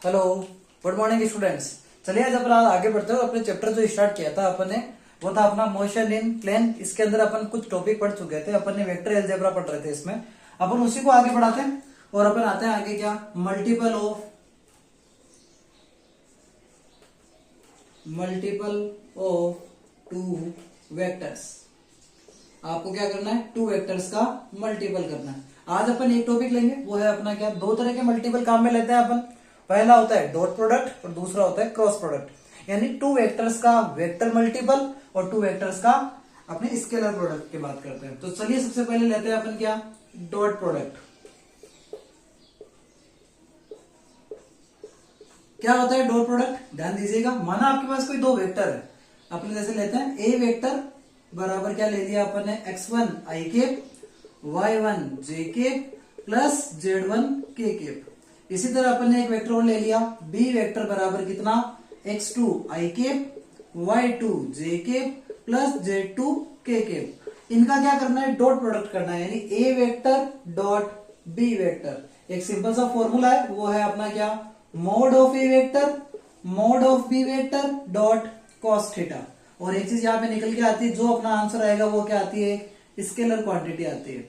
Hello, good morning students. चलिए आज अपन आगे बढ़ते हैं। अपने चैप्टर जो स्टार्ट किया था अपन ने वो था अपना मोशन इन प्लेन। इसके अंदर अपन कुछ टॉपिक पढ़ चुके थे। अपन ने वेक्टर अलजेब्रा पढ़ रहे थे इसमें। अपन उसी को आगे बढ़ाते हैं और अपन आते हैं आगे क्या, मल्टीपल ऑफ टू वेक्टर्स। आपको क्या करना है, टू वेक्टर्स का मल्टीपल करना है। आज अपन एक टॉपिक लेंगे, वो है अपना क्या, दो तरह के मल्टीपल काम में लेते हैं अपन। पहला होता है डॉट प्रोडक्ट और दूसरा होता है क्रॉस प्रोडक्ट। यानी टू वेक्टर्स का वेक्टर मल्टीपल और टू वेक्टर्स का अपने स्केलर प्रोडक्ट की बात करते हैं। तो चलिए सबसे पहले लेते हैं अपन क्या, डॉट प्रोडक्ट। क्या होता है डॉट प्रोडक्ट, ध्यान दीजिएगा। माना आपके पास कोई दो वेक्टर है, अपन जैसे लेते हैं ए वेक्टर बराबर क्या ले लिया अपन ने, x1 i cap, y1 j cap plus z1 k cap. इसी तरह अपन ने एक वेक्टर और ले लिया b वेक्टर बराबर कितना, x2 i cap, y2 j cap plus z2 k cap. इनका क्या करना है, डॉट प्रोडक्ट करना है। यानी a vector dot b vector. एक सिंपल सा फॉर्मूला है, वो है अपना क्या, mod of A vector mod of B vector dot cos theta. और एक चीज यहां पे निकल के आती है, जो अपना आंसर आएगा वो क्या आती है, स्केलर क्वांटिटी आती है।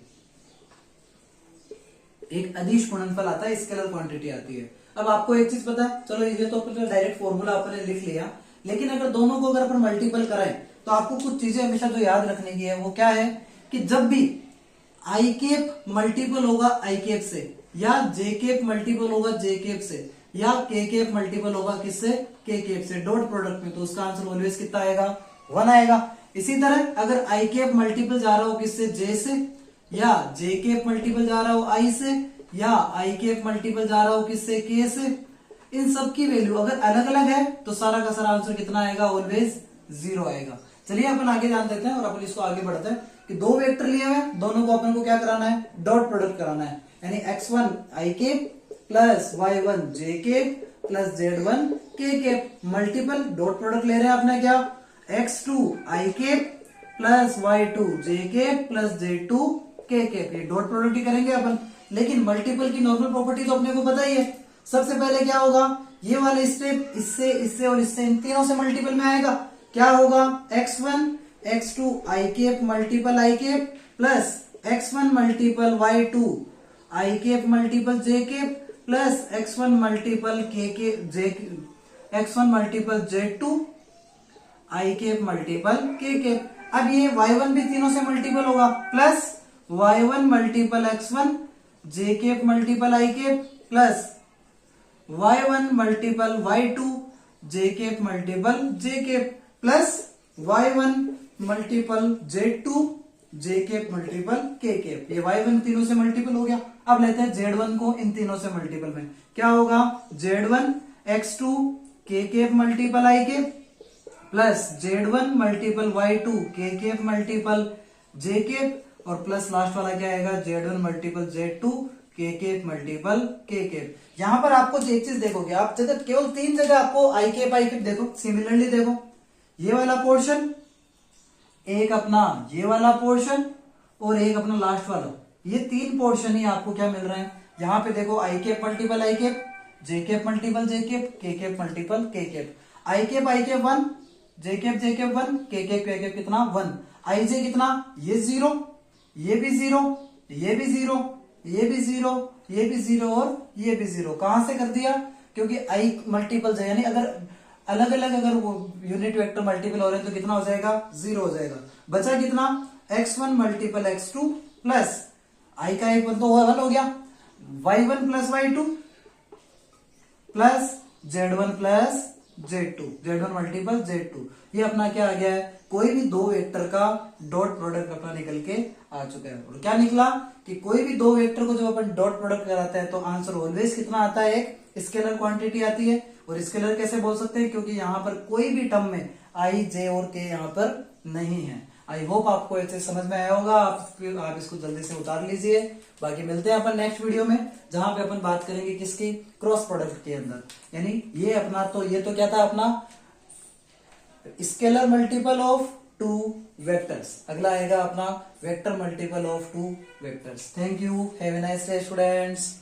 एक अदिश गुणनफल आता है, स्केलर क्वांटिटी आती है। अब आपको एक चीज पता है, चलो ये तो अपन डायरेक्ट फॉर्मूला आपने लिख लिया, लेकिन अगर दोनों को अगर अपन मल्टीपल कराएं तो आपको कुछ चीजें हमेशा जो याद रखने की है वो क्या है, कि जब भी आई केप मल्टीपल होगा आई केप से, या जे केप मल्टीपल होगा जे केप से, या के केप मल्टीपल होगा किससे, के केप से, डॉट प्रोडक्ट में, तो उसका आंसर ऑलवेज कितना आएगा, 1 आएगा। इसी तरह अगर आई केप मल्टीपल जा रहा हो किससे, जे से, या जे केप मल्टीपल जा रहा हो आई से, या आई केप मल्टीपल जा रहा हो किससे, के से, इन सब की वैल्यू अगर अलग अलग है तो सारा का सारा आंसर कितना आएगा, ऑलवेज 0 आएगा। चलिए अपन आगे जान देते हैं और अपन इसको आगे बढ़ते हैं कि दो वेक्टर लिए हुए, दोनों को अपन को क्या कराना है, डॉट प्रोडक्ट कराना है। यानी x1 i cap plus y1 j cap plus z1 k cap multiple dot product ले रहे हैं अपने क्या, x2 i cap plus y2 j cap plus z2 k cap. ये डॉट प्रोडक्ट ही करेंगे अपन। लेकिन मल्टीपल की नॉर्मल प्रॉपर्टी तो अपने को पता ही है। सबसे पहले क्या होगा, ये वाले स्टेप इससे इससे और इससे इन तीनों से मल्टीपल में आएगा। क्या होगा, x1 x2 i cap multiple i cap plus x1 multiple y2 i cap multiple j cap plus x1 multiple k के j x1 multiple z2 i cap multiple k cap. अब ये y1 भी तीनों से मल्टीपल होगा, plus y1 multiple x1 j cap multiple i cap plus y1 multiple y2 j cap multiple j cap plus y1 multiple z2 j cap multiple k cap. ये y1 तीनों से multiple हो गया। अब लेते हैं z1 को इन तीनों से मल्टीपल में। क्या होगा, z1 x2 k cap multiple i cap plus z1 multiple y2 k cap multiple j cap और प्लस लास्ट वाला क्या आएगा, z1 multiple z2 k cap multiple k cap. यहां पर आपको एक चीज देखोगे आप, जगह केवल तीन जगह आपको आई केप देखो, सिमिलरली देखो, ये वाला पोर्शन, एक अपना ये वाला पोर्शन और एक अपना लास्ट वाला, ये तीन पोर्शन ही आपको क्या मिल रहे हैं। यहां पे देखो i cap multiple i cap, j cap multiple j cap, k cap multiple k cap. I cap 1, j cap 1, k cap कितना 1, आई जे कितना, ये 0, ये भी 0, ये भी 0, ये भी 0, ये भी 0 और ये भी 0। कहां से कर दिया, क्योंकि आई मल्टीपल है, यानी अगर अलग अलग अगर वो यूनिट वेक्टर मल्टीपल हो रहे हैं तो कितना हो जाएगा, 0 हो जाएगा। बचा कितना, x1 मल्टीपल x2 प्लस आई का एक तो 1 हो गया, y1 plus y2 plus z1 plus z1 multiple z2। ये अपना क्या आ गया है, कोई भी दो वेक्टर का डॉट प्रोडक्ट अपना निकल के आ चुका है। और क्या निकला कि कोई भी दो वेक्टर को जब अपन डॉट प्रोडक्ट कराते हैं तो आंसर ऑलवेज कितना आता है, एक स्केलर क्वांटिटी आती है। और स्केलर कैसे बोल सकते हैं, क्योंकि यहाँ पर कोई भी टर्म में आई जे और के यहाँ पर नहीं है। आई होप आपको ऐसे समझ में आया होगा। आप इसको जल्दी से उतार लीजिए। बाकी मिलते हैं अपन नेक्स्ट वीडियो में, जहां पे अपन बात करेंगे किसकी, क्रॉस प्रोडक्ट के अंदर। यानी ये अपना तो ये तो क्या था अपना scalar multiple of two vectors. अगला आएगा अपना vector multiple of two vectors. Thank you, have a nice day students.